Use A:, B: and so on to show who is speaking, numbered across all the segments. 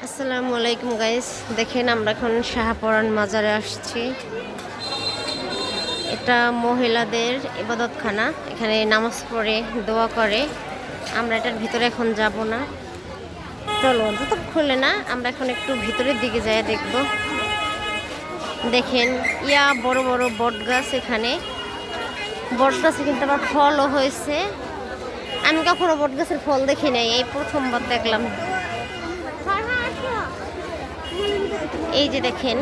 A: আসসালামু আলাইকুম গাইস, দেখেন আমরা এখন শাহপরান মাজারে আসছি। এটা মহিলাদের ইবাদতখানা, এখানে নামাজ পড়ে দোয়া করে। আমরা এটার ভিতরে এখন যাব না, চলো জুতো খুলে না, আমরা এখন একটু ভিতরের দিকে যাই দেখব। দেখেন বড় বড় বট গাছ, এখানে বট গাছে কিন্তু আবার ফলও হয়েছে। আমি কখনো বট গাছের ফল দেখি নাই, এই প্রথমবার দেখলাম। এই যে দেখেন,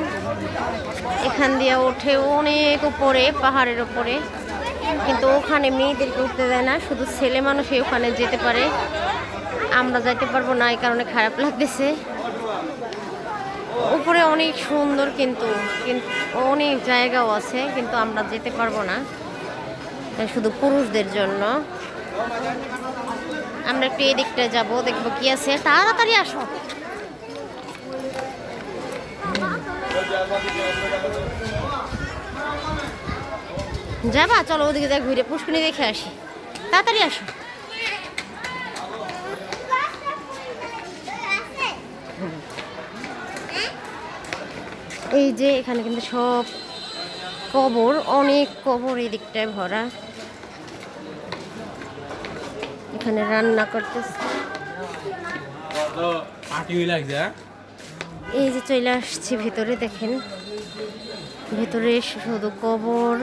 A: এখান দিয়ে ওঠে অনেক উপরে, পাহাড়ের উপরে, কিন্তু ওখানে মেয়েদেরকে উঠতে দেয় না, শুধু ছেলে মানুষই ওখানে যেতে পারে। আমরা যাইতে পারবো না, এই কারণে খারাপ লাগতেছে। উপরে অনেক সুন্দর, কিন্তু অনেক জায়গাও আছে, কিন্তু আমরা যেতে পারবো না, শুধু পুরুষদের জন্য। আমরা একটু এদিকটা যাবো, দেখবো কি আছে। তাড়াতাড়ি আসো। যাবা, চলো ওদিকে যা, ঘুরে পুষ্করিণী দেখে আসি। তাড়াতাড়ি আসো। এই যে এখানে কিন্তু সব কবর, অনেক কবর এই দিকটায় ভরা। এখানে রান্না করতেছে। এই যে চলে আসছি ভিতরে, দেখেন ভেতরে শুধু কবর,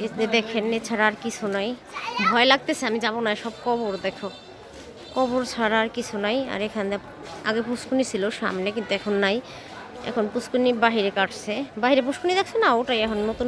A: এই যে দেখেন, এছাড়া আর কিছু নাই। ভয় লাগতেছে, আমি যাবো না, সব কবর, দেখো কবর ছাড়া আর কিছু নাই। আর এখানে আগে পুষ্কুনি ছিল সামনে, কিন্তু এখন নাই, এখন পুষ্কুনি বাহিরে কাটছে। বাহিরে পুষ্কুনি দেখছো না, ওটাই এখন নতুন